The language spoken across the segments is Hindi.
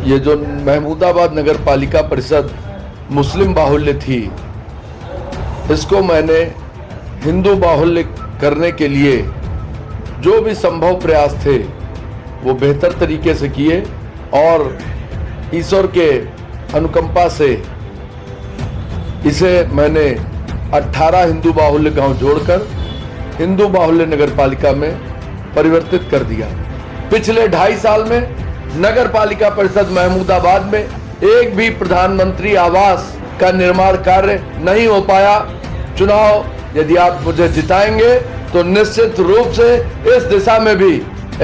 ये जो महमूदाबाद नगर पालिका परिषद मुस्लिम बाहुल्य थी, इसको मैंने हिंदू बाहुल्य करने के लिए जो भी संभव प्रयास थे वो बेहतर तरीके से किए और ईश्वर के अनुकंपा से इसे मैंने 18 हिंदू बाहुल्य गांव जोड़कर हिंदू बाहुल्य नगर पालिका में परिवर्तित कर दिया। पिछले 2.5 साल में नगर पालिका परिषद महमूदाबाद में एक भी प्रधानमंत्री आवास का निर्माण कार्य नहीं हो पाया। चुनाव यदि आप मुझे जिताएंगे तो निश्चित रूप से इस दिशा में भी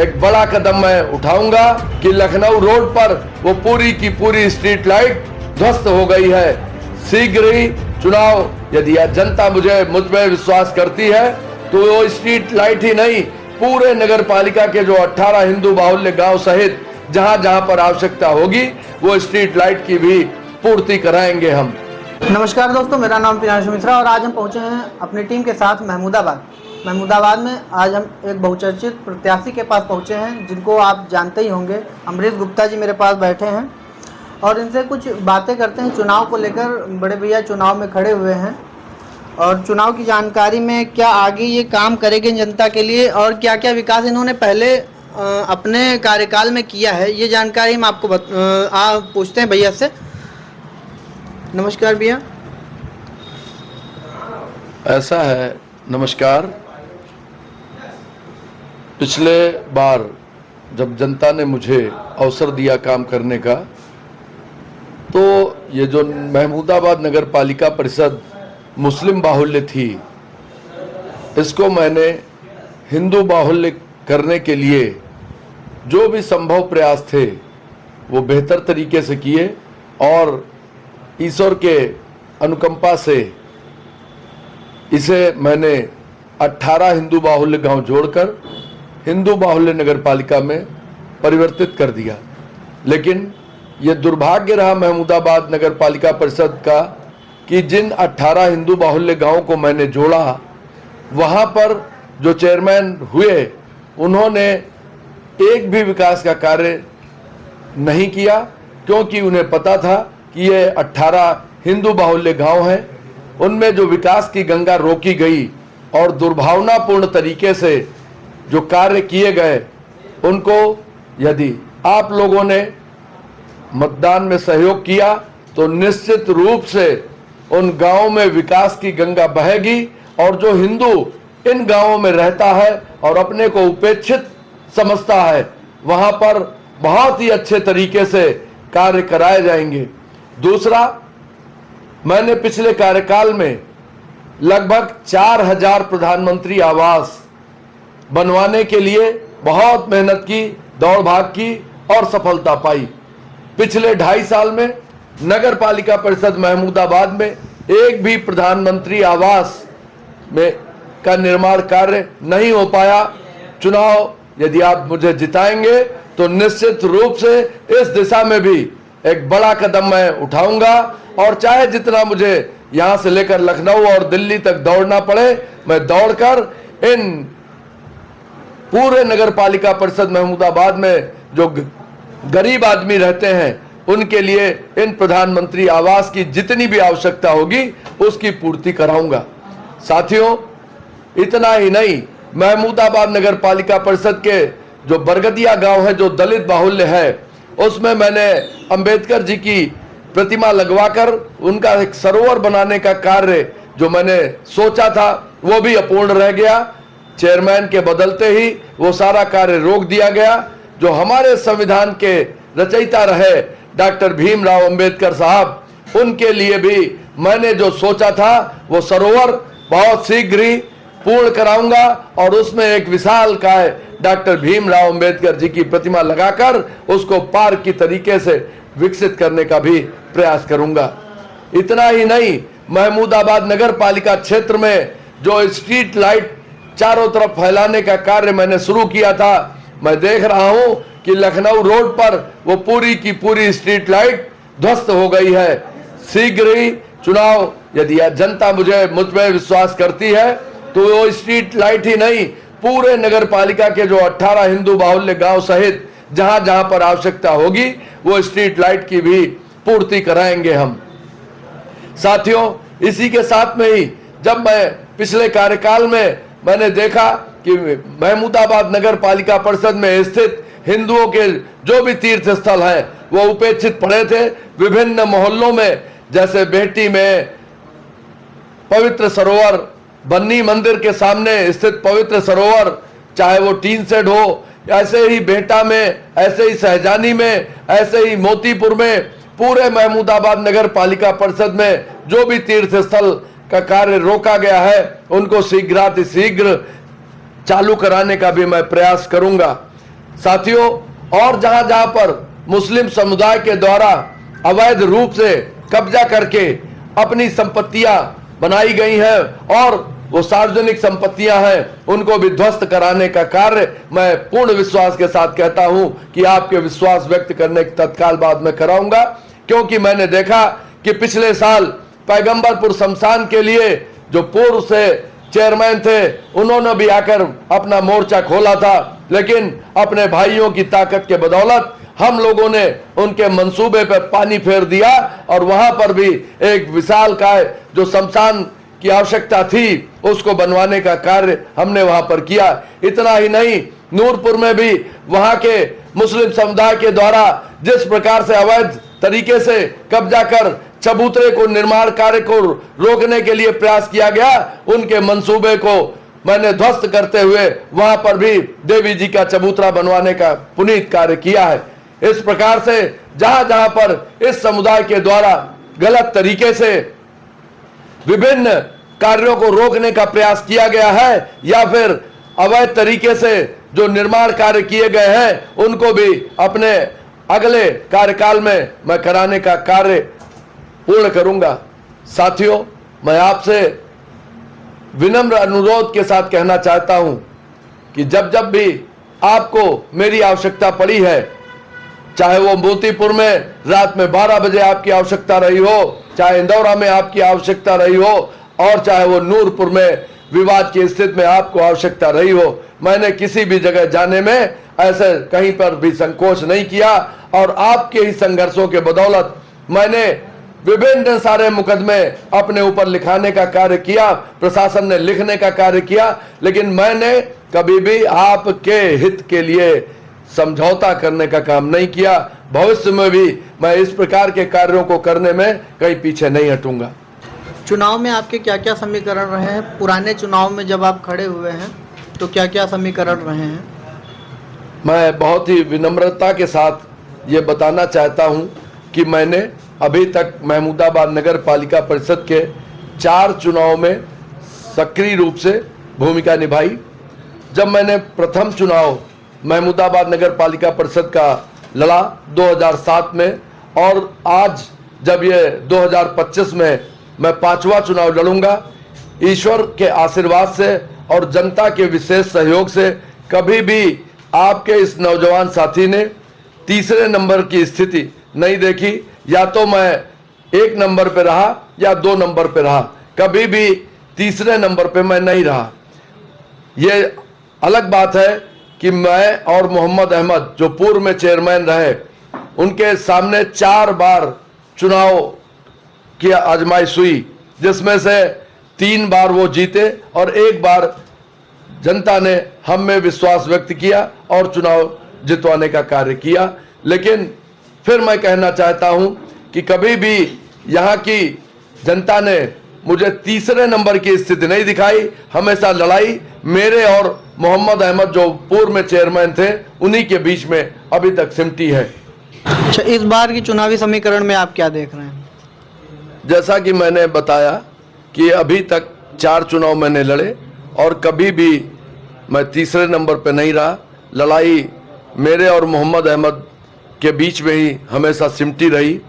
एक बड़ा कदम मैं उठाऊंगा कि लखनऊ रोड पर वो पूरी की पूरी स्ट्रीट लाइट ध्वस्त हो गई है। शीघ्र ही चुनाव यदि जनता मुझ में विश्वास करती है तो वो स्ट्रीट लाइट ही नहीं, पूरे नगर पालिका के जो 18 हिंदू बाहुल्य गांव सहित जहां जहां पर आवश्यकता होगी वो स्ट्रीट लाइट की भी पूर्ति कराएंगे हम। नमस्कार दोस्तों, मेरा नाम प्रियांशु मिश्रा और आज हम पहुंचे हैं अपनी टीम के साथ महमूदाबाद में। आज हम एक बहुचर्चित प्रत्याशी के पास पहुंचे हैं जिनको आप जानते ही होंगे। अमरीश गुप्ता जी मेरे पास बैठे हैं और इनसे कुछ बातें करते हैं चुनाव को लेकर। बड़े भैया चुनाव में खड़े हुए हैं और चुनाव की जानकारी में क्या आगे ये काम करेंगे जनता के लिए और क्या क्या विकास इन्होंने पहले अपने कार्यकाल में किया है, ये जानकारी हम आपको पूछते हैं भैया से। नमस्कार भैया। ऐसा है, नमस्कार। पिछले बार जब जनता ने मुझे अवसर दिया काम करने का तो ये जो महमूदाबाद नगर पालिका परिषद मुस्लिम बाहुल्य थी, इसको मैंने हिंदू बाहुल्य करने के लिए जो भी संभव प्रयास थे वो बेहतर तरीके से किए और ईश्वर के अनुकंपा से इसे मैंने 18 हिंदू बाहुल्य गांव जोड़कर हिंदू बाहुल्य नगर पालिका में परिवर्तित कर दिया। लेकिन ये दुर्भाग्य रहा महमूदाबाद नगर पालिका परिषद का कि जिन 18 हिंदू बाहुल्य गांवों को मैंने जोड़ा, वहां पर जो चेयरमैन हुए उन्होंने एक भी विकास का कार्य नहीं किया, क्योंकि उन्हें पता था कि ये 18 हिंदू बाहुल्य गांव हैं, उनमें जो विकास की गंगा रोकी गई और दुर्भावनापूर्ण तरीके से जो कार्य किए गए, उनको यदि आप लोगों ने मतदान में सहयोग किया तो निश्चित रूप से उन गांवों में विकास की गंगा बहेगी और जो हिंदू इन गांवों में रहता है और अपने को उपेक्षित समझता है, वहां पर बहुत ही अच्छे तरीके से कार्य कराए जाएंगे। दूसरा, मैंने पिछले कार्यकाल में लगभग 4000 प्रधानमंत्री आवास बनवाने के लिए बहुत मेहनत की, दौड़ भाग की और सफलता पाई। पिछले 2.5 साल में नगर पालिका परिषद महमूदाबाद में एक भी प्रधानमंत्री आवास में का निर्माण कार्य नहीं हो पाया। चुनाव यदि आप मुझे जिताएंगे तो निश्चित रूप से इस दिशा में भी एक बड़ा कदम मैं उठाऊंगा और चाहे जितना मुझे यहां से लेकर लखनऊ और दिल्ली तक दौड़ना पड़े, मैं दौड़कर इन पूरे नगर पालिका परिषद महमूदाबाद में जो गरीब आदमी रहते हैं उनके लिए इन प्रधानमंत्री आवास की जितनी भी आवश्यकता होगी उसकी पूर्ति कराऊंगा। साथियों, इतना ही नहीं, महमूदाबाद नगर पालिका परिषद के जो बरगदिया गांव है जो दलित बाहुल्य है, उसमें मैंने अंबेडकर जी की प्रतिमा लगवाकर उनका एक सरोवर बनाने का कार्य जो मैंने सोचा था वो भी अपूर्ण रह गया। चेयरमैन के बदलते ही वो सारा कार्य रोक दिया गया। जो हमारे संविधान के रचयिता रहे डॉक्टर भीमराव अंबेडकर साहब, उनके लिए भी मैंने जो सोचा था वो सरोवर बहुत शीघ्र ही पूर्ण कराऊंगा और उसमें एक विशाल काय डॉक्टर भीमराव अंबेडकर जी की प्रतिमा लगाकर उसको पार्क की तरीके से विकसित करने का भी प्रयास करूंगा। इतना ही नहीं, महमूदाबाद नगर पालिका क्षेत्र में जो स्ट्रीट लाइट चारों तरफ फैलाने का कार्य मैंने शुरू किया था, मैं देख रहा हूं कि लखनऊ रोड पर वो पूरी की पूरी स्ट्रीट लाइट ध्वस्त हो गई है। शीघ्र ही चुनाव यदि जनता मुझ में विश्वास करती है तो वो स्ट्रीट लाइट ही नहीं, पूरे नगर पालिका के जो 18 हिंदू बाहुल्य गांव सहित जहां जहां पर आवश्यकता होगी वो स्ट्रीट लाइट की भी पूर्ति कराएंगे हम। साथियों, इसी के साथ में ही जब मैं पिछले कार्यकाल में मैंने देखा कि महमूदाबाद नगर पालिका परिषद में स्थित हिंदुओं के जो भी तीर्थ स्थल है वो उपेक्षित पड़े थे। विभिन्न मोहल्लों में, जैसे बेहटी में पवित्र सरोवर, बन्नी मंदिर के सामने स्थित पवित्र सरोवर, चाहे वो टीन शेड हो, ऐसे ही बेहटा में, ऐसे ही सहजानी में, ऐसे ही मोतीपुर में, पूरे महमूदाबाद नगर पालिका परिषद में जो भी तीर्थ स्थल का कार्य रोका गया है उनको शीघ्र चालू कराने का भी मैं प्रयास करूंगा। साथियों, और जहां जहां पर मुस्लिम समुदाय के द्वारा अवैध रूप से कब्जा करके अपनी संपत्तियां बनाई गई हैं और वो सार्वजनिक संपत्तियां हैं, उनको भी ध्वस्त कराने का कार्य मैं पूर्ण विश्वास के साथ कहता हूं कि आपके विश्वास व्यक्त करने के तत्काल बाद में कराऊंगा। क्योंकि मैंने देखा कि पिछले साल पैगंबरपुर शमशान के लिए जो पूर्व से चेयरमैन थे उन्होंने भी आकर अपना मोर्चा खोला था, लेकिन अपने भाइयों की ताकत के बदौलत हम लोगों ने उनके मंसूबे पर पानी फेर दिया और वहां पर भी एक विशालकाय जो शमशान की आवश्यकता थी उसको बनवाने का कार्य हमने वहां पर किया। इतना ही नहीं, नूरपुर में भी वहां के मुस्लिम समुदाय के द्वारा जिस प्रकार से अवैध तरीके से कब्जा कर चबूतरे को, निर्माण कार्य को रोकने के लिए प्रयास किया गया, उनके मंसूबे को मैंने ध्वस्त करते हुए वहां पर भी देवी जी का चबूतरा बनवाने का पुनीत कार्य किया है। इस प्रकार से जहां जहां पर इस समुदाय के द्वारा गलत तरीके से विभिन्न कार्यों को रोकने का प्रयास किया गया है या फिर अवैध तरीके से जो निर्माण कार्य किए गए हैं उनको भी अपने अगले कार्यकाल में मैं कराने का कार्य पूर्ण करूंगा। साथियों, मैं आपसे विनम्र अनुरोध के साथ कहना चाहता हूं कि जब जब भी आपको मेरी आवश्यकता पड़ी है, चाहे वो मोतीपुर में रात में 12 बजे आपकी आवश्यकता रही हो, चाहे इंदौरा में आपकी आवश्यकता रही हो और चाहे वो नूरपुर में विवाद की स्थिति में आपको आवश्यकता रही हो, मैंने किसी भी जगह जाने में ऐसे कहीं पर भी संकोच नहीं किया और आपके ही संघर्षों के बदौलत मैंने विभिन्न सारे मुकदमे अपने ऊपर लिखाने का कार्य किया, प्रशासन ने लिखने का कार्य किया, लेकिन मैंने कभी भी आपके हित के लिए समझौता करने का काम नहीं किया। भविष्य में भी मैं इस प्रकार के कार्यों को करने में कहीं पीछे नहीं हटूंगा। चुनाव में आपके क्या क्या समीकरण रहे हैं? पुराने चुनाव में जब आप खड़े हुए हैं तो क्या क्या समीकरण रहे हैं? मैं बहुत ही विनम्रता के साथ ये बताना चाहता हूं कि मैंने अभी तक महमूदाबाद नगर पालिका परिषद के 4 चुनाव में सक्रिय रूप से भूमिका निभाई। जब मैंने प्रथम चुनाव महमूदाबाद नगर पालिका परिषद का लड़ा 2007 में और आज जब ये 2025 में मैं 5वां चुनाव लड़ूंगा, ईश्वर के आशीर्वाद से और जनता के विशेष सहयोग से कभी भी आपके इस नौजवान साथी ने तीसरे नंबर की स्थिति नहीं देखी। या तो मैं 1 नंबर पे रहा या 2 नंबर पे रहा, कभी भी तीसरे नंबर पे मैं नहीं रहा। ये अलग बात है कि मैं और मोहम्मद अहमद जो पूर्व में चेयरमैन रहे, उनके सामने 4 बार चुनाव की आजमाइश हुई, जिसमें से 3 बार वो जीते और 1 बार जनता ने हम में विश्वास व्यक्त किया और चुनाव जितवाने का कार्य किया। लेकिन फिर मैं कहना चाहता हूं कि कभी भी यहाँ की जनता ने मुझे तीसरे नंबर की स्थिति नहीं दिखाई। हमेशा लड़ाई मेरे और मोहम्मद अहमद जो पूर्व में चेयरमैन थे उन्हीं के बीच में अभी तक सिमटी है। अच्छा, इस बार की चुनावी समीकरण में आप क्या देख रहे हैं? जैसा कि मैंने बताया कि अभी तक 4 चुनाव मैंने लड़े और कभी भी मैं तीसरे नंबर पे नहीं रहा। लड़ाई मेरे और मोहम्मद अहमद के बीच में ही हमेशा सिमटी रही।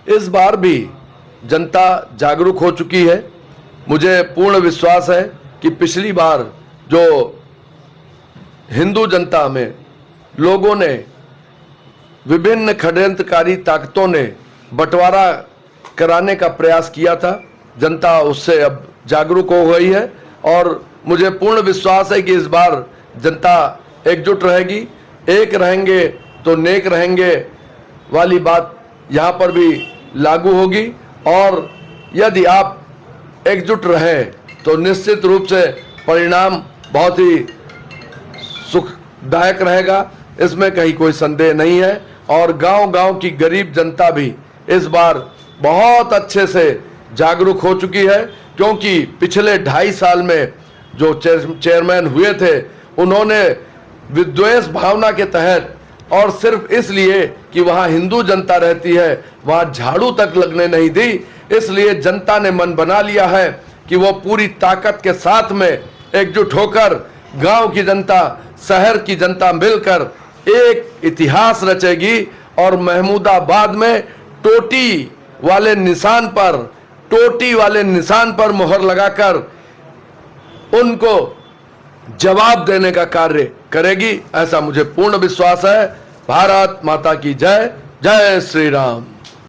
इस बार भी जनता जागरूक हो चुकी है। मुझे पूर्ण विश्वास है कि पिछली बार जो हिंदू जनता में लोगों ने, विभिन्न षड्यंत्रकारी ताकतों ने बंटवारा कराने का प्रयास किया था, जनता उससे अब जागरूक हो गई है और मुझे पूर्ण विश्वास है कि इस बार जनता एकजुट रहेगी। एक रहेंगे तो नेक रहेंगे वाली बात यहाँ पर भी लागू होगी। और यदि आप एकजुट रहे तो निश्चित रूप से परिणाम बहुत ही सुखदायक रहेगा, इसमें कहीं कोई संदेह नहीं है। और गांव-गांव की गरीब जनता भी इस बार बहुत अच्छे से जागरूक हो चुकी है, क्योंकि पिछले 2.5 साल में जो चेयरमैन हुए थे उन्होंने विद्वेष भावना के तहत और सिर्फ इसलिए कि वहां हिंदू जनता रहती है वहां झाड़ू तक लगने नहीं दी, इसलिए जनता ने मन बना लिया है कि वो पूरी ताकत के साथ में एकजुट होकर गांव की जनता, शहर की जनता मिलकर एक इतिहास रचेगी और महमूदाबाद में टोटी वाले निशान पर मोहर लगाकर उनको जवाब देने का कार्य करेगी, ऐसा मुझे पूर्ण विश्वास है। भारत माता की जय। जय श्री राम।